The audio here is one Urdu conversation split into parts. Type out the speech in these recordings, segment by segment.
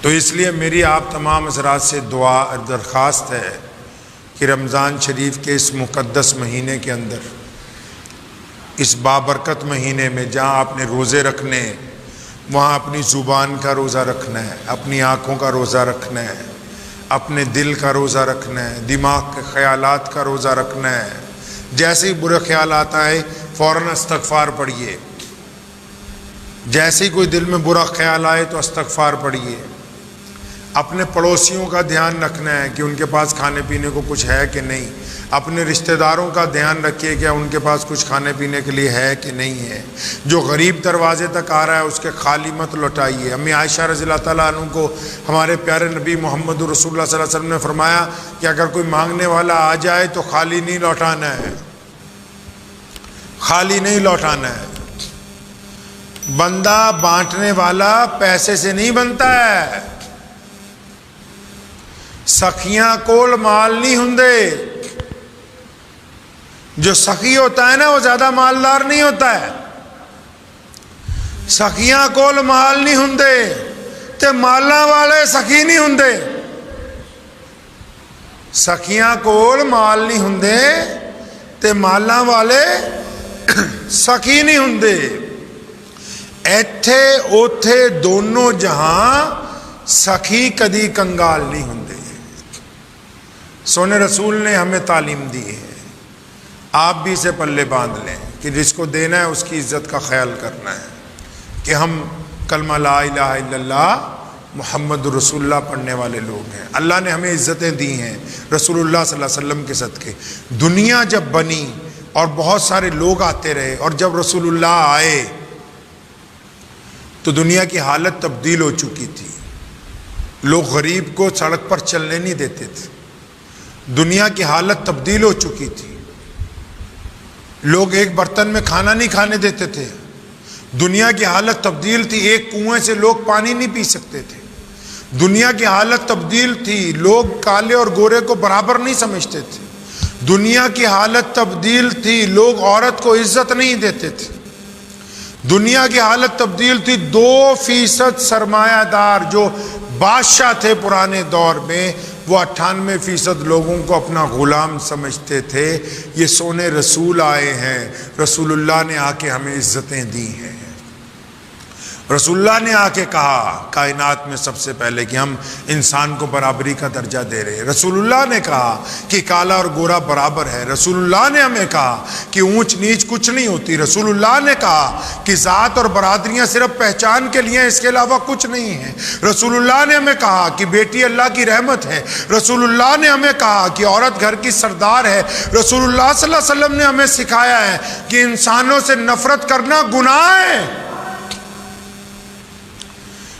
تو اس لیے میری آپ تمام حضرات سے دعا اور درخواست ہے کہ رمضان شریف کے اس مقدس مہینے کے اندر، اس بابرکت مہینے میں جہاں آپ نے روزے رکھنے ہیں، وہاں اپنی زبان کا روزہ رکھنا ہے، اپنی آنکھوں کا روزہ رکھنا ہے، اپنے دل کا روزہ رکھنا ہے، دماغ کے خیالات کا روزہ رکھنا ہے۔ جیسے ہی برے خیالات آئے فوراً استغفار پڑھیے، جیسے ہی کوئی دل میں برا خیال آئے تو استغفار پڑھیے۔ اپنے پڑوسیوں کا دھیان رکھنا ہے کہ ان کے پاس کھانے پینے کو کچھ ہے کہ نہیں، اپنے رشتہ داروں کا دھیان رکھیے کہ ان کے پاس کچھ کھانے پینے کے لیے ہے کہ نہیں ہے۔ جو غریب دروازے تک آ رہا ہے اس کے خالی مت لوٹائیے۔ امی عائشہ رضی اللہ تعالیٰ عنہ کو ہمارے پیارے نبی محمد رسول اللہ صلی اللہ علیہ وسلم نے فرمایا کہ اگر کوئی مانگنے والا آ جائے تو خالی نہیں لوٹانا ہے، خالی نہیں لوٹانا ہے۔ بندہ بانٹنے والا پیسے سے نہیں بنتا ہے۔ سخیاں کول مال نہیں ہوندے۔ جو سخی ہوتا ہے نا وہ زیادہ مالدار نہیں ہوتا ہے۔ سخیاں کول مال نہیں ہوندے تے مالاں والے سخی نہیں ہوندے۔ سخیاں کول مال نہیں ہوندے تے مالاں والے سخی نہیں ہوندے۔ ایتھے اوتھے دونوں جہاں سخی کدی کنگال نہیں ہوندے۔ سونے رسول نے ہمیں تعلیم دی ہے، آپ بھی اسے پلے باندھ لیں کہ جس کو دینا ہے اس کی عزت کا خیال کرنا ہے کہ ہم کلمہ لا الہ الا اللہ محمد رسول اللہ پڑھنے والے لوگ ہیں۔ اللہ نے ہمیں عزتیں دی ہیں رسول اللہ صلی اللہ علیہ وسلم کے صدقے۔ دنیا جب بنی اور بہت سارے لوگ آتے رہے اور جب رسول اللہ آئے تو دنیا کی حالت تبدیل ہو چکی تھی۔ لوگ غریب کو سڑک پر چلنے نہیں دیتے تھے، دنیا کی حالت تبدیل ہو چکی تھی۔ لوگ ایک برتن میں کھانا نہیں کھانے دیتے تھے، دنیا کی حالت تبدیل تھی۔ ایک کنویں سے لوگ پانی نہیں پی سکتے تھے، دنیا کی حالت تبدیل تھی۔ لوگ کالے اور گورے کو برابر نہیں سمجھتے تھے، دنیا کی حالت تبدیل تھی۔ لوگ عورت کو عزت نہیں دیتے تھے، دنیا کی حالت تبدیل تھی۔ 2% سرمایہ دار جو بادشاہ تھے پرانے دور میں، وہ 98% لوگوں کو اپنا غلام سمجھتے تھے۔ یہ سونے رسول آئے ہیں، رسول اللہ نے آ کے ہمیں عزتیں دی ہیں۔ رسول اللہ نے آ کے کہا کائنات میں سب سے پہلے کہ ہم انسان کو برابری کا درجہ دے رہے ہیں۔ رسول اللہ نے کہا کہ کالا اور گورا برابر ہے۔ رسول اللہ نے ہمیں کہا کہ اونچ نیچ کچھ نہیں ہوتی۔ رسول اللہ نے کہا کہ ذات اور برادریاں صرف پہچان کے لیے، اس کے علاوہ کچھ نہیں ہے۔ رسول اللہ نے ہمیں کہا کہ بیٹی اللہ کی رحمت ہے۔ رسول اللہ نے ہمیں کہا کہ عورت گھر کی سردار ہے۔ رسول اللہ صلی اللہ علیہ وسلم نے ہمیں سکھایا ہے کہ انسانوں سے نفرت کرنا گناہ ہے۔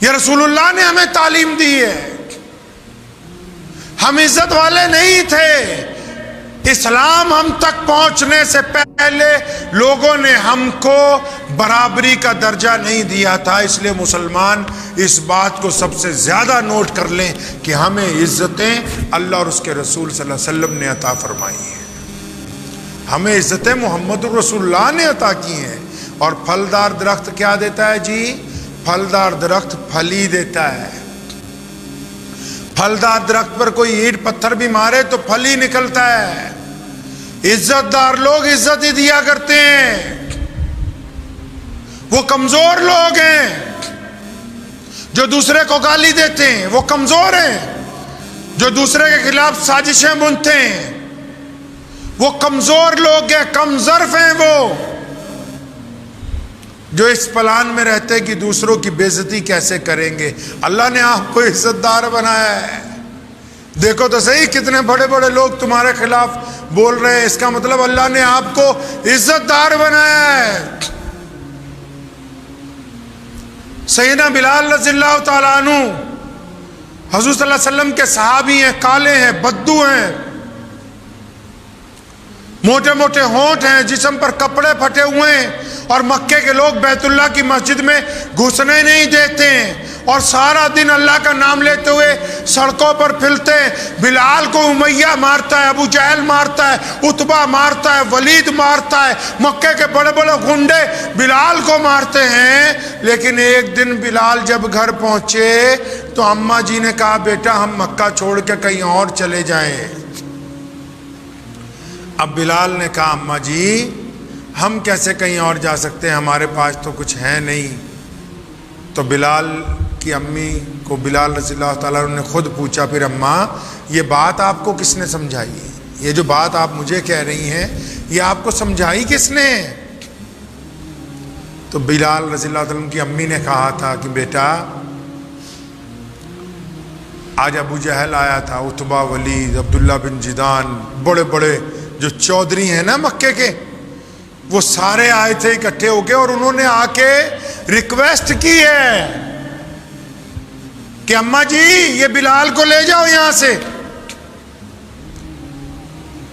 یہ رسول اللہ نے ہمیں تعلیم دی ہے۔ ہم عزت والے نہیں تھے۔ اسلام ہم تک پہنچنے سے پہلے لوگوں نے ہم کو برابری کا درجہ نہیں دیا تھا۔ اس لیے مسلمان اس بات کو سب سے زیادہ نوٹ کر لیں کہ ہمیں عزتیں اللہ اور اس کے رسول صلی اللہ علیہ وسلم نے عطا فرمائی ہیں۔ ہمیں عزتیں محمد رسول اللہ نے عطا کی ہیں۔ اور پھلدار درخت کیا دیتا ہے جی؟ پھلدار درخت پھلی دیتا ہے۔ پھلدار درخت پر کوئی اینٹ پتھر بھی مارے تو پھل ہی نکلتا ہے۔ عزت دار لوگ عزت ہی دیا کرتے ہیں۔ وہ کمزور لوگ ہیں جو دوسرے کو گالی دیتے ہیں، وہ کمزور ہیں۔ جو دوسرے کے خلاف سازشیں بنتے ہیں وہ کمزور لوگ ہیں، کم ظرف ہیں۔ وہ جو اس پلان میں رہتے کہ دوسروں کی بے عزتی کیسے کریں گے۔ اللہ نے آپ کو عزت دار بنایا ہے۔ دیکھو تو صحیح کتنے بڑے بڑے لوگ تمہارے خلاف بول رہے ہیں، اس کا مطلب اللہ نے آپ کو عزت دار بنایا ہے۔ سیدنا بلال رضی اللہ تعالیٰ عنہ حضور صلی اللہ علیہ وسلم کے صحابی ہیں، کالے ہیں، بدو ہیں، موٹے موٹے ہونٹ ہیں، جسم پر کپڑے پھٹے ہوئے ہیں، اور مکے کے لوگ بیت اللہ کی مسجد میں گھسنے نہیں دیتے ہیں۔ اور سارا دن اللہ کا نام لیتے ہوئے سڑکوں پر پھرتے ہیں۔ بلال کو امیہ مارتا ہے، ابو جہل مارتا ہے، عتبہ مارتا ہے، ولید مارتا ہے، مکے کے بڑے بڑے گنڈے بلال کو مارتے ہیں۔ لیکن ایک دن بلال جب گھر پہنچے تو اماں جی نے کہا بیٹا ہم مکہ چھوڑ کے کہیں اور چلے جائیں۔ اب بلال نے کہا اماں جی ہم کیسے کہیں اور جا سکتے ہیں، ہمارے پاس تو کچھ ہے نہیں۔ تو بلال کی امی کو بلال رضی اللہ تعالیٰ عنہ نے خود پوچھا پھر اماں یہ بات آپ کو کس نے سمجھائی ہے؟ یہ جو بات آپ مجھے کہہ رہی ہیں یہ آپ کو سمجھائی کس نے؟ تو بلال رضی اللہ تعالیٰ عنہ کی امی نے کہا تھا کہ بیٹا آج ابو جہل آیا تھا، عتبہ، ولید، عبداللہ بن جدان، بڑے بڑے جو چودھری ہیں نا مکے کے، وہ سارے آئے تھے اکٹھے ہو کے، اور انہوں نے آ کے ریکویسٹ کی ہے کہ اماں جی یہ بلال کو لے جاؤ یہاں سے،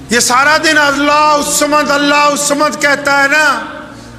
یہ سارا دن اللہ الصمد کہتا ہے نا،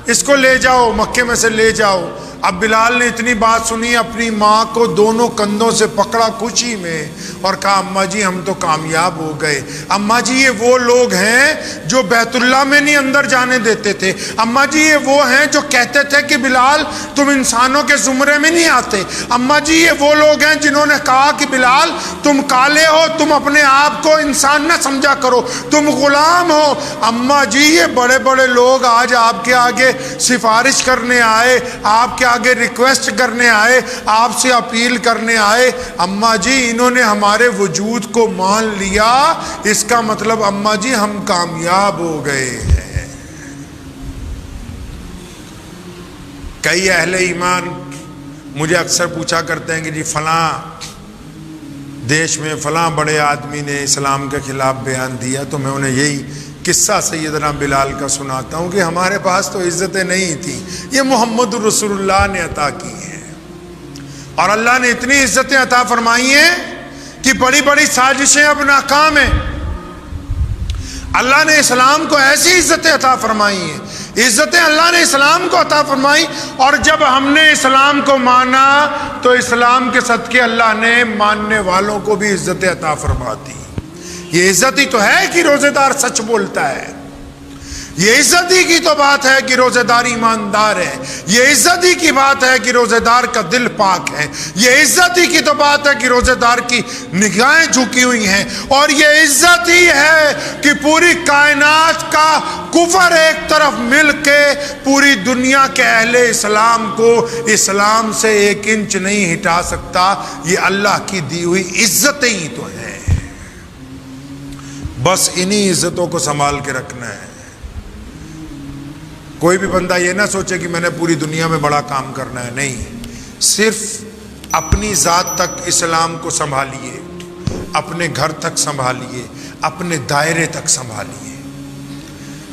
اس کو لے جاؤ، مکے میں سے لے جاؤ۔ اب بلال نے اتنی بات سنی، اپنی ماں کو دونوں کندھوں سے پکڑا خوشی میں اور کہا اماں جی ہم تو کامیاب ہو گئے۔ اماں جی یہ وہ لوگ ہیں جو بیت اللہ میں نہیں اندر جانے دیتے تھے، اماں جی یہ وہ ہیں جو کہتے تھے کہ بلال تم انسانوں کے زمرے میں نہیں آتے، اماں جی یہ وہ لوگ ہیں جنہوں نے کہا کہ بلال تم کالے ہو، تم اپنے آپ کو انسان نہ سمجھا کرو، تم غلام ہو۔ اماں جی یہ بڑے بڑے لوگ آج آپ کے آگے سفارش کرنے آئے، آپ کے آگے ریکویسٹ کرنے آئے، آپ سے اپیل کرنے آئے، اماں جی انہوں نے ہمارے وجود کو مان لیا، اس کا مطلب اماں جی ہم کامیاب ہو گئے ہیں۔ کئی اہل ایمان مجھے اکثر پوچھا کرتے ہیں کہ جی فلاں دیش میں فلاں بڑے آدمی نے اسلام کے خلاف بیان دیا، تو میں انہیں یہی قصہ سیدنا بلال کا سناتا ہوں کہ ہمارے پاس تو عزتیں نہیں تھیں، یہ محمد رسول اللہ نے عطا کی ہیں، اور اللہ نے اتنی عزتیں عطا فرمائی ہیں کہ بڑی بڑی سازشیں اب ناکام ہیں۔ اللہ نے اسلام کو ایسی عزتیں عطا فرمائی ہیں، عزتیں اللہ نے اسلام کو عطا فرمائی، اور جب ہم نے اسلام کو مانا تو اسلام کے صدقے اللہ نے ماننے والوں کو بھی عزتیں عطا فرما دی۔ یہ عزت ہی تو ہے کہ روزے دار سچ بولتا ہے، یہ عزت ہی کی تو بات ہے کہ روزے دار ایماندار ہے، یہ عزت ہی کی بات ہے کہ روزے دار کا دل پاک ہے، یہ عزت ہی کی تو بات ہے کہ روزے دار کی نگاہیں جھکی ہوئی ہیں، اور یہ عزت ہی ہے کہ پوری کائنات کا کفر ایک طرف مل کے پوری دنیا کے اہل اسلام کو اسلام سے 1 انچ نہیں ہٹا سکتا۔ یہ اللہ کی دی ہوئی عزتیں ہی تو ہیں، بس انہی عزتوں کو سنبھال کے رکھنا ہے۔ کوئی بھی بندہ یہ نہ سوچے کہ میں نے پوری دنیا میں بڑا کام کرنا ہے، نہیں، صرف اپنی ذات تک اسلام کو سنبھالیے، اپنے گھر تک سنبھالیے، اپنے دائرے تک سنبھالیے،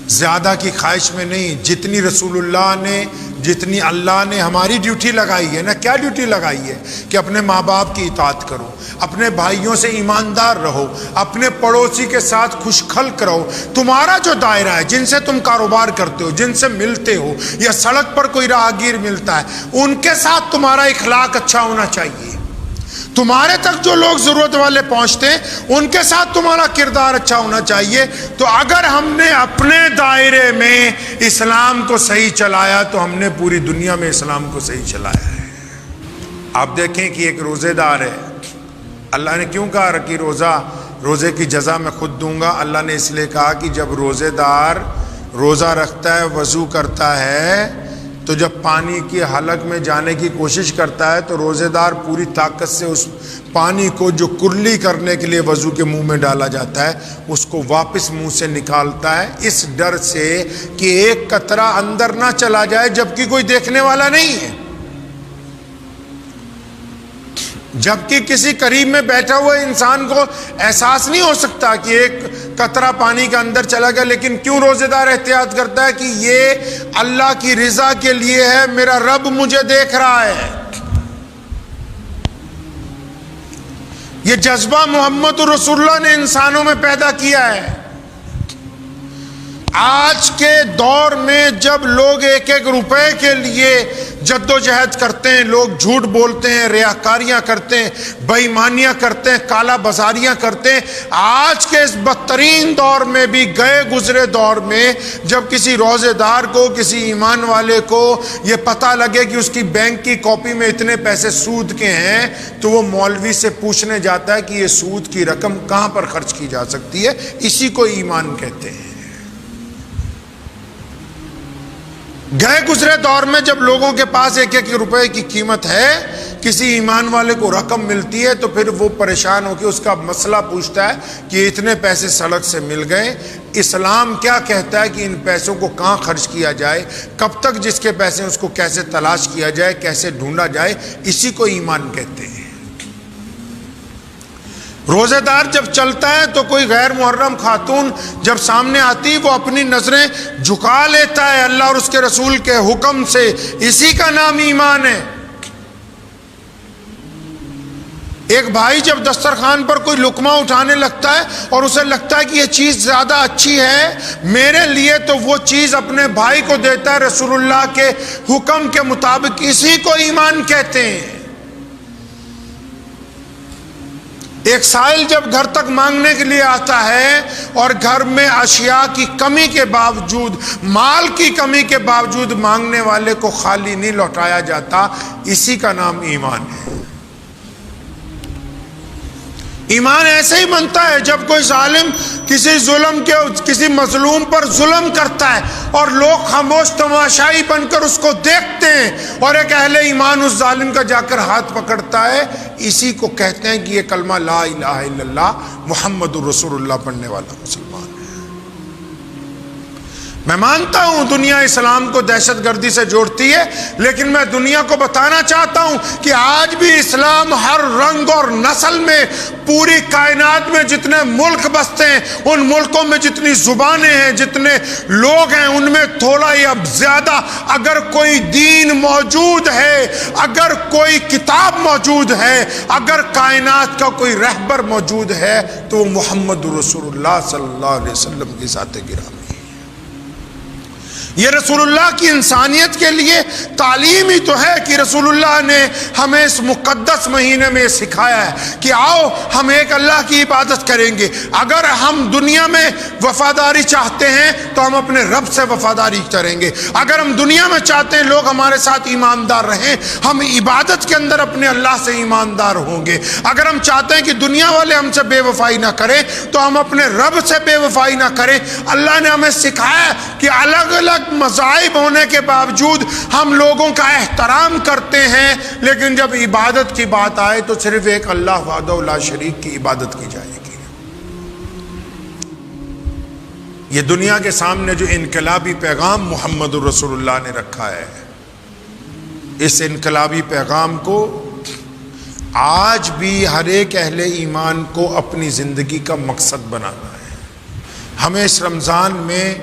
زیادہ کی خواہش میں نہیں۔ جتنی رسول اللہ نے، جتنی اللہ نے ہماری ڈیوٹی لگائی ہے نا، کیا ڈیوٹی لگائی ہے کہ اپنے ماں باپ کی اطاعت کرو، اپنے بھائیوں سے ایماندار رہو، اپنے پڑوسی کے ساتھ خوش خلق رہو۔ تمہارا جو دائرہ ہے، جن سے تم کاروبار کرتے ہو، جن سے ملتے ہو، یا سڑک پر کوئی راہگیر ملتا ہے، ان کے ساتھ تمہارا اخلاق اچھا ہونا چاہیے۔ تمہارے تک جو لوگ ضرورت والے پہنچتے ہیں ان کے ساتھ تمہارا کردار اچھا ہونا چاہیے۔ تو اگر ہم نے اپنے دائرے میں اسلام کو صحیح چلایا تو ہم نے پوری دنیا میں اسلام کو صحیح چلایا ہے۔ آپ دیکھیں کہ ایک روزے دار ہے، اللہ نے کیوں کہا کہ روزے کی جزا میں خود دوں گا؟ اللہ نے اس لیے کہا کہ جب روزے دار روزہ رکھتا ہے، وضو کرتا ہے، تو جب پانی کی حلق میں جانے کی کوشش کرتا ہے تو روزے دار پوری طاقت سے اس پانی کو جو کرلی کرنے کے لیے وضو کے منہ میں ڈالا جاتا ہے اس کو واپس منہ سے نکالتا ہے، اس ڈر سے کہ ایک قطرہ اندر نہ چلا جائے جبکہ کوئی دیکھنے والا نہیں ہے، جبکہ کسی قریب میں بیٹھا ہوا انسان کو احساس نہیں ہو سکتا کہ ایک قطرہ پانی کے اندر چلا گیا۔ لیکن کیوں روزے دار احتیاط کرتا ہے کہ یہ اللہ کی رضا کے لیے ہے، میرا رب مجھے دیکھ رہا ہے۔ یہ جذبہ محمد رسول اللہ نے انسانوں میں پیدا کیا ہے۔ آج کے دور میں جب لوگ ایک ایک روپے کے لیے جدوجہد کرتے ہیں، لوگ جھوٹ بولتے ہیں، ریاکاریاں کرتے ہیں، بے ایمانیاں کرتے ہیں، کالا بازاریاں کرتے ہیں، آج کے اس بدترین دور میں بھی، گئے گزرے دور میں، جب کسی روزے دار کو، کسی ایمان والے کو یہ پتہ لگے کہ اس کی بینک کی کاپی میں اتنے پیسے سود کے ہیں، تو وہ مولوی سے پوچھنے جاتا ہے کہ یہ سود کی رقم کہاں پر خرچ کی جا سکتی ہے۔ اسی کو ایمان کہتے ہیں۔ گئے گزرے دور میں جب لوگوں کے پاس ایک ایک روپے کی قیمت ہے، کسی ایمان والے کو رقم ملتی ہے تو پھر وہ پریشان ہو کے اس کا مسئلہ پوچھتا ہے کہ اتنے پیسے سڑک سے مل گئے، اسلام کیا کہتا ہے کہ ان پیسوں کو کہاں خرچ کیا جائے، کب تک جس کے پیسے اس کو کیسے تلاش کیا جائے، کیسے ڈھونڈا جائے، اسی کو ایمان کہتے ہیں۔ روزے دار جب چلتا ہے تو کوئی غیر محرم خاتون جب سامنے آتی، وہ اپنی نظریں جھکا لیتا ہے اللہ اور اس کے رسول کے حکم سے، اسی کا نام ایمان ہے۔ ایک بھائی جب دسترخوان پر کوئی لقمہ اٹھانے لگتا ہے اور اسے لگتا ہے کہ یہ چیز زیادہ اچھی ہے میرے لیے، تو وہ چیز اپنے بھائی کو دیتا ہے رسول اللہ کے حکم کے مطابق، اسی کو ایمان کہتے ہیں۔ ایک سائل جب گھر تک مانگنے کے لیے آتا ہے اور گھر میں اشیاء کی کمی کے باوجود، مال کی کمی کے باوجود مانگنے والے کو خالی نہیں لوٹایا جاتا، اسی کا نام ایمان ہے۔ ایمان ایسے ہی بنتا ہے جب کوئی ظالم کسی مظلوم پر ظلم کرتا ہے اور لوگ خاموش تماشائی بن کر اس کو دیکھتے ہیں اور ایک اہل ایمان اس ظالم کا جا کر ہاتھ پکڑتا ہے، اسی کو کہتے ہیں کہ یہ کلمہ لا الہ الا اللہ محمد الرسول اللہ پڑھنے والا مسلمان ہے۔ میں مانتا ہوں دنیا اسلام کو دہشت گردی سے جوڑتی ہے، لیکن میں دنیا کو بتانا چاہتا ہوں کہ آج بھی اسلام ہر رنگ اور نسل میں، پوری کائنات میں جتنے ملک بستے ہیں، ان ملکوں میں جتنی زبانیں ہیں، جتنے لوگ ہیں، ان میں تھوڑا یا زیادہ اگر کوئی دین موجود ہے، اگر کوئی کتاب موجود ہے، اگر کائنات کا کوئی رہبر موجود ہے، تو وہ محمد رسول اللہ صلی اللہ علیہ وسلم کی ذات گرامی۔ یہ رسول اللہ کی انسانیت کے لیے تعلیم ہی تو ہے کہ رسول اللہ نے ہمیں اس مقدس مہینے میں سکھایا ہے کہ آؤ ہم ایک اللہ کی عبادت کریں گے۔ اگر ہم دنیا میں وفاداری چاہتے ہیں تو ہم اپنے رب سے وفاداری کریں گے، اگر ہم دنیا میں چاہتے ہیں لوگ ہمارے ساتھ ایماندار رہیں، ہم عبادت کے اندر اپنے اللہ سے ایماندار ہوں گے۔ اگر ہم چاہتے ہیں کہ دنیا والے ہم سے بے وفائی نہ کریں تو ہم اپنے رب سے بے وفائی نہ کریں۔ اللہ نے ہمیں سکھایا کہ الگ الگ مذاہب ہونے کے باوجود ہم لوگوں کا احترام کرتے ہیں، لیکن جب عبادت کی بات آئے تو صرف ایک اللہ وحدہ لا شریک کی عبادت کی جائے گی۔ یہ دنیا کے سامنے جو انقلابی پیغام محمد رسول اللہ نے رکھا ہے، اس انقلابی پیغام کو آج بھی ہر ایک اہل ایمان کو اپنی زندگی کا مقصد بنانا ہے۔ ہمیں اس رمضان میں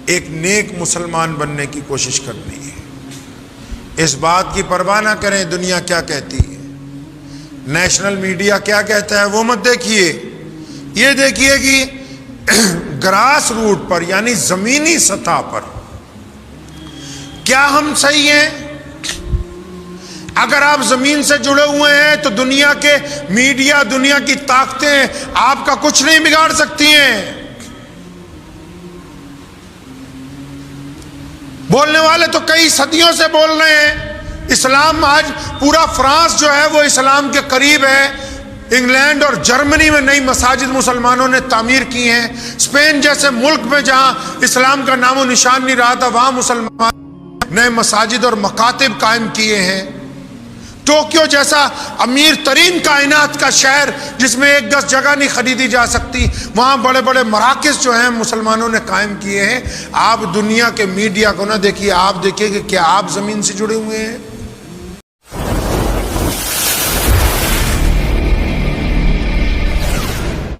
ایک نیک مسلمان بننے کی کوشش کرنی ہے۔ اس بات کی پرواہ نہ کریں دنیا کیا کہتی ہے، نیشنل میڈیا کیا کہتا ہے وہ مت دیکھیے، یہ دیکھیے کہ گراس روٹ پر یعنی زمینی سطح پر کیا ہم صحیح ہیں۔ اگر آپ زمین سے جڑے ہوئے ہیں تو دنیا کے میڈیا، دنیا کی طاقتیں آپ کا کچھ نہیں بگاڑ سکتی ہیں۔ بولنے والے تو کئی صدیوں سے بول رہے ہیں، اسلام آج پورا فرانس جو ہے وہ اسلام کے قریب ہے، انگلینڈ اور جرمنی میں نئی مساجد مسلمانوں نے تعمیر کی ہیں، اسپین جیسے ملک میں جہاں اسلام کا نام و نشان نہیں رہا تھا وہاں مسلمان نئے مساجد اور مکاتب قائم کیے ہیں، ٹوکیو جیسا امیر ترین کائنات کا شہر جس میں ایک گز جگہ نہیں خریدی جا سکتی، وہاں بڑے بڑے مراکز جو ہیں مسلمانوں نے قائم کیے ہیں۔ آپ دنیا کے میڈیا کو نہ دیکھیے، آپ دیکھیے کہ کیا آپ زمین سے جڑے ہوئے ہیں۔